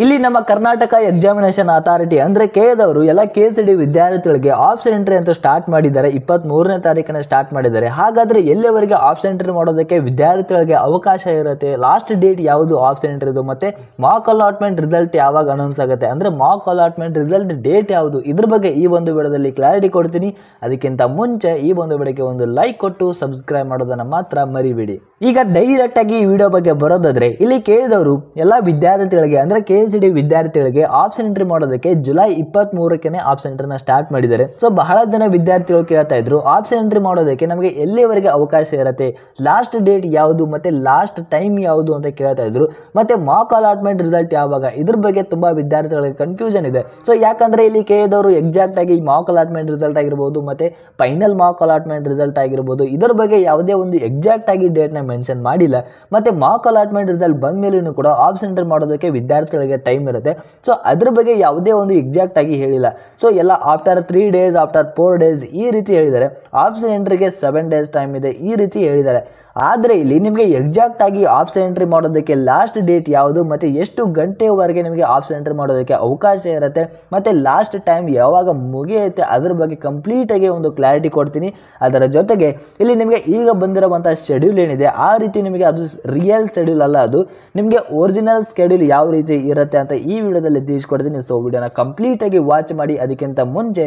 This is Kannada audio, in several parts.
ಇಲ್ಲಿ ನಮ್ಮ ಕರ್ನಾಟಕ ಎಕ್ಸಾಮಿನೇಷನ್ ಅಥಾರಿಟಿ ಅಂದ್ರೆ ಕೆಎದವರು ಎಲ್ಲ ಕೆಸಿಡಿ ವಿದ್ಯಾರ್ಥಿಗಳಿಗೆ ಆಪ್ಷನ್ ಎಂಟ್ರಿ ಅಂತ ಸ್ಟಾರ್ಟ್ ಮಾಡಿದ್ದಾರೆ. 23ನೇ ತಾರೀಕನ್ನ ಸ್ಟಾರ್ಟ್ ಮಾಡಿದ್ದಾರೆ. ಹಾಗಾದ್ರೆ ಎಲ್ಲಿವರೆಗೆ ಆಪ್ಷನ್ ಎಂಟ್ರಿ ಮಾಡೋದಕ್ಕೆ ವಿದ್ಯಾರ್ಥಿಗಳಿಗೆ ಅವಕಾಶ ಇರುತ್ತೆ, ಲಾಸ್ಟ್ ಡೇಟ್ ಯಾವುದು ಆಪ್ಷನ್ ಎಂಟ್ರಿದು, ಮತ್ತೆ ಮಾಕ್ ಅಲಾಟ್ಮೆಂಟ್ ರಿಸಲ್ಟ್ ಯಾವಾಗ ಅನೌನ್ಸ್ ಆಗುತ್ತೆ, ಅಂದ್ರೆ ಮಾಕ್ ಅಲಾಟ್ಮೆಂಟ್ ರಿಸಲ್ಟ್ ಡೇಟ್ ಯಾವುದು, ಇದ್ರ ಬಗ್ಗೆ ಈ ಒಂದು ವಿಡಿಯೋದಲ್ಲಿ ಕ್ಲಾರಿಟಿ ಕೊಡ್ತೀನಿ. ಅದಕ್ಕಿಂತ ಮುಂಚೆ ಈ ಒಂದು ವಿಡಿಯೋಗೆ ಒಂದು ಲೈಕ್ ಕೊಟ್ಟು ಸಬ್ಸ್ಕ್ರೈಬ್ ಮಾಡೋದನ್ನ ಮಾತ್ರ ಮರಿಬೇಡಿ. ಈಗ ಡೈರೆಕ್ಟ್ ಆಗಿ ಈ ವಿಡಿಯೋ ಬಗ್ಗೆ ಬರೋದಾದ್ರೆ ಇಲ್ಲಿ ಕೆಎದವರು ಎಲ್ಲ ವಿದ್ಯಾರ್ಥಿಗಳಿಗೆ ಅಂದ್ರೆ ಕೆಸಿಡಿ ವಿದ್ಯಾರ್ಥಿಗಳಿಗೆ ಆಪ್ಷನ್ ಎಂಟ್ರಿ ಮಾಡೋದಕ್ಕೆ ಜುಲೈ 23ಕ್ಕೆ ಆಪ್ಷನ್ ಎಂಟ್ರಿನ ಸ್ಟಾರ್ಟ್ ಮಾಡಿದ್ದಾರೆ. ಸೊ ಬಹಳ ಜನ ವಿದ್ಯಾರ್ಥಿಗಳು ಕೇಳ್ತಾ ಇದ್ರು ಆಪ್ಷನ್ ಎಂಟ್ರಿ ಮಾಡೋದಕ್ಕೆ ನಮಗೆ ಎಲ್ಲಿವರೆಗೆ ಅವಕಾಶ ಇರುತ್ತೆ, ಲಾಸ್ಟ್ ಡೇಟ್ ಯಾವುದು ಮತ್ತೆ ಲಾಸ್ಟ್ ಟೈಮ್ ಯಾವುದು ಅಂತ ಕೇಳ್ತಾ ಇದ್ರು. ಮತ್ತೆ ಮಾಕ್ ಅಲಾಟ್ಮೆಂಟ್ ರಿಸಲ್ಟ್ ಯಾವಾಗ, ಇದ್ರ ಬಗ್ಗೆ ತುಂಬಾ ವಿದ್ಯಾರ್ಥಿಗಳಿಗೆ ಕನ್ಫ್ಯೂಷನ್ ಇದೆ. ಸೊ ಯಾಕಂದ್ರೆ ಇಲ್ಲಿ ಕೆಎದವರು ಎಕ್ಸಾಕ್ಟ್ ಆಗಿ ಮಾಕ್ ಅಲಾಟ್ಮೆಂಟ್ ರಿಸಲ್ಟ್ ಆಗಿರ್ಬೋದು ಮತ್ತೆ ಫೈನಲ್ ಮಾಕ್ ಅಲಾಟ್ಮೆಂಟ್ ರಿಸಲ್ಟ್ ಆಗಿರ್ಬೋದು ಇದರ ಬಗ್ಗೆ ಯಾವುದೇ ಒಂದು ಎಕ್ಸಾಕ್ಟ್ ಆಗಿ ಡೇಟ್ ನ ಮೆನ್ಷನ್ ಮಾಡಿಲ್ಲ. ಮತ್ತೆ ಮಾಕ್ ಅಲಾಟ್ಮೆಂಟ್ ರಿಸಲ್ಟ್ ಬಂದ ಮೇಲೂ ಕೂಡ ಆಪ್ಷನ್ ಎಂಟ್ರಿ ಮಾಡೋದಕ್ಕೆ ವಿದ್ಯಾರ್ಥಿಗಳಿಗೆ ಟೈಮ್ ಇರುತ್ತೆ. ಸೊ ಅದ್ರ ಬಗ್ಗೆ ಯಾವುದೇ ಒಂದು ಎಕ್ಸಾಕ್ಟ್ ಆಗಿ ಹೇಳಿಲ್ಲ. ಸೊ ಎಲ್ಲ ಆಫ್ಟರ್ 3 days ಆಫ್ಟರ್ 4 days ಈ ರೀತಿ ಹೇಳಿದ್ದಾರೆ. ಆಪ್ಷನ್ ಎಂಟ್ರಿಗೆ 7 days ಟೈಮ್ ಇದೆ ಈ ರೀತಿ ಹೇಳಿದ್ದಾರೆ. ಆದರೆ ಇಲ್ಲಿ ನಿಮಗೆ ಎಕ್ಸಾಕ್ಟ್ ಆಗಿ ಆಪ್ಷನ್ ಎಂಟ್ರಿ ಮಾಡೋದಕ್ಕೆ ಲಾಸ್ಟ್ ಡೇಟ್ ಯಾವುದು ಮತ್ತೆ ಎಷ್ಟು ಗಂಟೆವರೆಗೆ ನಿಮಗೆ ಆಪ್ಷನ್ ಎಂಟ್ರಿ ಮಾಡೋದಕ್ಕೆ ಅವಕಾಶ ಇರುತ್ತೆ ಮತ್ತೆ ಲಾಸ್ಟ್ ಟೈಮ್ ಯಾವಾಗ ಮುಗಿಯುತ್ತೆ ಅದ್ರ ಬಗ್ಗೆ ಕಂಪ್ಲೀಟ್ ಆಗಿ ಒಂದು ಕ್ಲಾರಿಟಿ ಕೊಡ್ತೀನಿ. ಅದರ ಜೊತೆಗೆ ಇಲ್ಲಿ ನಿಮಗೆ ಈಗ ಬಂದಿರುವಂತಹ ಶೆಡ್ಯೂಲ್ ಏನಿದೆ ಆ ರೀತಿ ನಿಮಗೆ ಅದು ರಿಯಲ್ ಶೆಡ್ಯೂಲ್ ಅಲ್ಲ, ಅದು ನಿಮಗೆ ಒರಿಜಿನಲ್ ಶೆಡ್ಯೂಲ್ ಯಾವ ರೀತಿ ಇರುತ್ತೆ ಅಂತ ಈ ವಿಡಿಯೋದಲ್ಲಿ ತಿಳಿಸ್ಕೊಡ್ತೀನಿ. ಸೊ ವಿಡಿಯೋನ ಕಂಪ್ಲೀಟ್ ಆಗಿ ವಾಚ್ ಮಾಡಿ. ಅದಕ್ಕಿಂತ ಮುಂಚೆ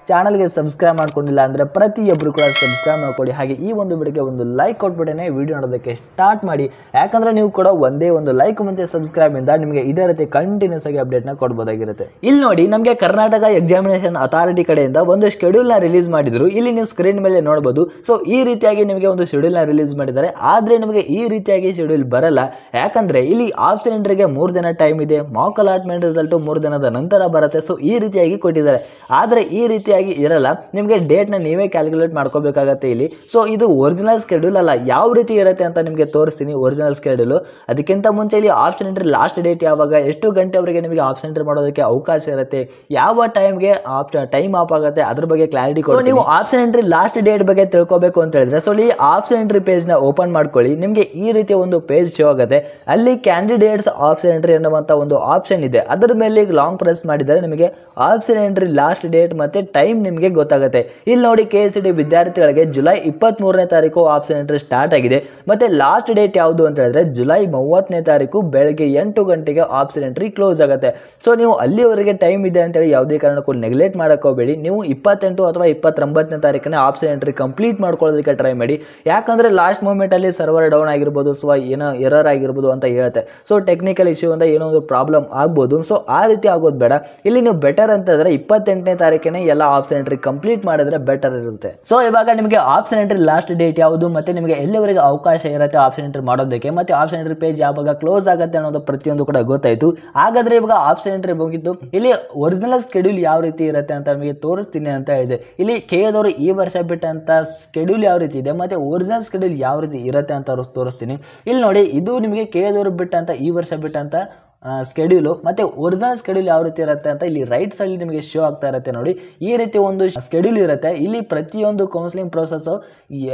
ಚಾನಲ್ಗೆ ಸಬ್ಸ್ಕ್ರೈಬ್ ಮಾಡ್ಕೊಂಡಿಲ್ಲ ಅಂದರೆ ಪ್ರತಿಯೊಬ್ಬರು ಕೂಡ ಸಬ್ಸ್ಕ್ರೈಬ್ ಮಾಡ್ಕೊಳ್ಳಿ. ಹಾಗೆ ಈ ಒಂದು ವಿಡಿಯೋಗೆ ಒಂದು ಲೈಕ್ ಕೊಟ್ಬಿಟ್ಟೇ ವಿಡಿಯೋ ನೋಡೋದಕ್ಕೆ ಸ್ಟಾರ್ಟ್ ಮಾಡಿ. ಯಾಕಂದರೆ ನೀವು ಕೂಡ ಒಂದೇ ಒಂದು ಲೈಕ್ ಮುಂಚೆ ಸಬ್ಸ್ಕ್ರೈಬಿಂದ ನಿಮಗೆ ಇದೇ ರೀತಿ ಕಂಟಿನ್ಯೂಸ್ ಆಗಿ ಅಪ್ಡೇಟ್ನ ಕೊಡ್ಬೋದಾಗಿರುತ್ತೆ. ಇಲ್ಲಿ ನೋಡಿ ನಮಗೆ ಕರ್ನಾಟಕ ಎಕ್ಸಾಮಿನೇಷನ್ ಅಥಾರಿಟಿ ಕಡೆಯಿಂದ ಒಂದು ಶೆಡ್ಯೂಲ್ನ ರಿಲೀಸ್ ಮಾಡಿದ್ರು. ಇಲ್ಲಿ ನೀವು ಸ್ಕ್ರೀನ್ ಮೇಲೆ ನೋಡ್ಬೋದು. ಸೊ ಈ ರೀತಿಯಾಗಿ ನಿಮಗೆ ಒಂದು ಶೆಡ್ಯೂಲ್ನ ರಿಲೀಸ್ ಮಾಡಿದ್ದಾರೆ. ಆದರೆ ನಿಮಗೆ ಈ ರೀತಿಯಾಗಿ ಶೆಡ್ಯೂಲ್ ಬರಲ್ಲ. ಯಾಕಂದರೆ ಇಲ್ಲಿ ಆಪ್ಷನ್ ಎಂಟ್ರಿಗೆ 3 ದಿನ ಟೈಮ್ ಇದೆ, ಮಾಕ್ ಅಲಾಟ್ಮೆಂಟ್ ರಿಸಲ್ಟು 3 ದಿನದ ನಂತರ ಬರುತ್ತೆ. ಸೊ ಈ ರೀತಿಯಾಗಿ ಕೊಟ್ಟಿದ್ದಾರೆ. ಆದರೆ ಈ ರೀತಿ ಇರಲ್ಲ, ನಿಮಗೆ ಡೇಟ್ ನ ನೀವೇ ಕ್ಯಾಲ್ಕುಲೇಟ್ ಮಾಡ್ಕೋಬೇಕಾಗತ್ತೆ ಇಲ್ಲಿ. ಸೊ ಇದು ಒರಿಜಿನಲ್ ಸ್ಕೆಡ್ಯೂಲ್ ಅಲ್ಲ, ಯಾವ ರೀತಿ ಇರುತ್ತೆ ಅಂತ ನಿಮಗೆ ತೋರಿಸ್ತೀನಿ ಒರಿಜಿನಲ್ ಸ್ಕೆಡ್ಯೂಲ್. ಅದಕ್ಕಿಂತ ಮುಂಚೆ ಇಲ್ಲಿ ಆಪ್ಷನ್ ಎಂಟ್ರಿ ಲಾಸ್ಟ್ ಡೇಟ್ ಯಾವಾಗ, ಎಷ್ಟು ಗಂಟೆವರೆಗೆ ನಿಮಗೆ ಆಪ್ಷನ್ ಎಂಟ್ರಿ ಮಾಡೋದಕ್ಕೆ ಅವಕಾಶ ಇರುತ್ತೆ, ಯಾವ ಟೈಮ್ಗೆ ಟೈಮ್ ಆಫ್ ಆಗುತ್ತೆ ಅದ್ರ ಬಗ್ಗೆ ಕ್ಲಾರಿಟಿ ಕೊಡ್ತೀನಿ. ನೀವು ಆಪ್ಷನ್ ಎಂಟ್ರಿ ಲಾಸ್ಟ್ ಡೇಟ್ ಬಗ್ಗೆ ತಿಳ್ಕೋಬೇಕು ಅಂತ ಹೇಳಿದ್ರೆ ಸೊ ಇಲ್ಲಿ ಆಪ್ಷನ್ ಎಂಟ್ರಿ ಪೇಜ್ ನ ಓಪನ್ ಮಾಡ್ಕೊಳ್ಳಿ. ನಿಮಗೆ ಈ ರೀತಿಯ ಒಂದು ಪೇಜ್ ಶೋ ಆಗುತ್ತೆ. ಅಲ್ಲಿ ಕ್ಯಾಂಡಿಡೇಟ್ಸ್ ಆಪ್ಷನ್ ಎಂಟ್ರಿ ಅನ್ನುವಂತ ಒಂದು ಆಪ್ಷನ್ ಇದೆ. ಅದರ ಮೇಲೆ ಲಾಂಗ್ ಪ್ರೆಸ್ ಮಾಡಿದರೆ ನಿಮಗೆ ಆಪ್ಷನ್ ಎಂಟ್ರಿ ಲಾಸ್ಟ್ ಡೇಟ್ ಮತ್ತೆ ಟೈಮ್ ನಿಮಗೆ ಗೊತ್ತಾಗುತ್ತೆ. ಇಲ್ಲಿ ನೋಡಿ ಕೆಸಿಡಿ ವಿದ್ಯಾರ್ಥಿಗಳಿಗೆ ಜುಲೈ 23ನೇ ತಾರೀಕು ಆಪ್ಷನ್ ಎಂಟ್ರಿ ಸ್ಟಾರ್ಟ್ ಆಗಿದೆ. ಮತ್ತೆ ಲಾಸ್ಟ್ ಡೇಟ್ ಯಾವುದು ಅಂತ ಹೇಳಿದ್ರೆ ಜುಲೈ 30ನೇ ತಾರೀಕು ಬೆಳಗ್ಗೆ 8 ಗಂಟೆಗೆ ಆಪ್ಷನ್ ಎಂಟ್ರಿ ಕ್ಲೋಸ್ ಆಗುತ್ತೆ. ಸೊ ನೀವು ಅಲ್ಲಿವರೆಗೆ ಟೈಮ್ ಇದೆ ಅಂತೇಳಿ ಯಾವುದೇ ಕಾರಣಕ್ಕೂ ನೆಗ್ಲೆಕ್ಟ್ ಮಾಡಕ್ ಹೋಗಬೇಡಿ. ನೀವು 28 ಅಥವಾ 29ನೇ ತಾರೀಕನೇ ಆಪ್ಷನ್ ಎಂಟ್ರಿ ಕಂಪ್ಲೀಟ್ ಮಾಡ್ಕೊಳ್ಳೋದಕ್ಕೆ ಟ್ರೈ ಮಾಡಿ. ಯಾಕಂದ್ರೆ ಲಾಸ್ಟ್ ಮೂಮೆಂಟ್ ಅಲ್ಲಿ ಸರ್ವರ್ ಡೌನ್ ಆಗಿರ್ಬೋದು, ಸೊ ಏನೋ ಎರರ್ ಆಗಿರ್ಬೋದು ಅಂತ ಹೇಳುತ್ತೆ. ಸೊ ಟೆಕ್ನಿಕಲ್ ಇಶ್ಯೂ ಅಂತ ಏನೋ ಒಂದು ಪ್ರಾಬ್ಲಮ್ ಆಗ್ಬೋದು. ಸೊ ಆ ರೀತಿ ಆಗೋದು ಬೇಡ. ಇಲ್ಲಿ ನೀವು ಬೆಟರ್ ಅಂತಂದ್ರೆ 28ನೇ ತಾರೀಕನೇ ಎಲ್ಲ ಆಪ್ಷನ್ ಎಂಟ್ರಿ ಕಂಪ್ಲೀಟ್ ಮಾಡಿದ್ರೆ ಬೆಟರ್ ಇರುತ್ತೆ. ಸೊ ಇವಾಗ ನಿಮಗೆ ಆಪ್ಷನ್ ಎಂಟ್ರಿ ಲಾಸ್ಟ್ ಡೇಟ್ ಯಾವುದು ಮತ್ತೆ ನಿಮಗೆ ಎಲ್ಲಿವರೆಗೆ ಅವಕಾಶ ಇರುತ್ತೆ ಆಪ್ಷನ್ ಎಂಟ್ರಿ ಮಾಡೋದಕ್ಕೆ ಮತ್ತೆ ಆಪ್ಷನ್ ಎಂಟ್ರಿ ಪೇಜ್ ಯಾವಾಗ ಕ್ಲೋಸ್ ಆಗುತ್ತೆ ಅನ್ನೋದು ಪ್ರತಿಯೊಂದು ಕೂಡ ಗೊತ್ತಾಯ್ತು. ಹಾಗಾದ್ರೆ ಇವಾಗ ಆಪ್ಷನ್ ಎಂಟ್ರಿ ಮುಗಿದ್ದು. ಇಲ್ಲಿ ಒರಿಜಿನಲ್ ಸ್ಕೆಡ್ಯೂಲ್ ಯಾವ ರೀತಿ ಇರುತ್ತೆ ಅಂತ ನಿಮಗೆ ತೋರಿಸ್ತೀನಿ ಅಂತ ಇದೆ. ಇಲ್ಲಿ ಕೆಎದವರು ಈ ವರ್ಷ ಬಿಟ್ಟಂತ ಸ್ಕೆಡ್ಯೂಲ್ ಯಾವ ರೀತಿ ಇದೆ ಮತ್ತೆ ಒರಿಜಿನಲ್ ಸ್ಕೆಡ್ಯೂಲ್ ಯಾವ ರೀತಿ ಇರುತ್ತೆ ಅಂತ ತೋರಿಸ್ತೀನಿ. ಇಲ್ಲಿ ನೋಡಿ ಇದು ನಿಮಗೆ ಕೆಎದವರು ಬಿಟ್ಟಂತ ಈ ವರ್ಷ ಬಿಟ್ಟಂತ ಸ್ಕೆಡ್ಯೂಲು ಮತ್ತೆ ಒರಿಜಿನಲ್ ಸ್ಕೆಡ್ಯೂಲ್ ಯಾವ ರೀತಿ ಇರುತ್ತೆ ಅಂತ ಇಲ್ಲಿ ರೈಟ್ ಸೈಡ್ ನಿಮಗೆ ಶೋ ಆಗ್ತಾ ಇರುತ್ತೆ ನೋಡಿ. ಈ ರೀತಿ ಒಂದು ಸ್ಕೆಡ್ಯೂಲ್ ಇರುತ್ತೆ. ಇಲ್ಲಿ ಪ್ರತಿಯೊಂದು ಕೌನ್ಸಿಲಿಂಗ್ ಪ್ರೋಸೆಸ್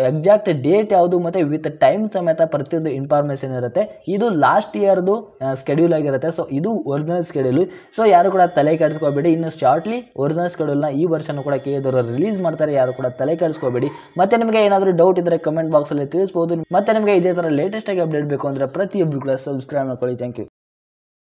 ಎಕ್ಸಾಕ್ಟ್ ಡೇಟ್ ಯಾವುದು ಮತ್ತೆ ವಿತ್ ಟೈಮ್ ಸಮೇತ ಪ್ರತಿಯೊಂದು ಇನ್ಫಾರ್ಮೇಶನ್ ಇರುತ್ತೆ. ಇದು ಲಾಸ್ಟ್ ಇಯರ್ದು ಸ್ಕೆಡ್ಯೂಲ್ ಆಗಿರುತ್ತೆ. ಸೊ ಇದು ಒರಿಜಿನಲ್ ಸ್ಕೆಡ್ಯೂಲ್. ಸೊ ಯಾರು ಕೂಡ ತಲೆ ಕೆಡಿಸ್ಕೋಬೇಡಿ. ಇನ್ನು ಶಾರ್ಟ್ಲಿ ಒರಿಜಿನಲ್ ಸ್ಕೆಡ್ಯೂಲ್ನ ಈ ವರ್ಷನೂ ಕೂಡ ಕೆಎದವರು ರಿಲೀಸ್ ಮಾಡ್ತಾರೆ. ಯಾರು ಕೂಡ ತಲೆ ಕೆಡಿಸ್ಕೋಬೇಡಿ. ಮತ್ತೆ ನಿಮಗೆ ಏನಾದರೂ ಡೌಟ್ ಇದ್ರೆ ಕಮೆಂಟ್ ಬಾಕ್ಸ್ ಅಲ್ಲಿ ತಿಳಿಸಬಹುದು. ಮತ್ತೆ ನಿಮಗೆ ಇದೇ ತರ ಲೇಟೆಸ್ಟ್ ಆಗಿ ಅಪ್ಡೇಟ್ ಬೇಕು ಅಂದ್ರೆ ಪ್ರತಿಯೊಬ್ಬರು ಕೂಡ ಸಬ್ಸ್ಕ್ರೈಬ್ ಮಾಡ್ಕೊಳ್ಳಿ. Thank you.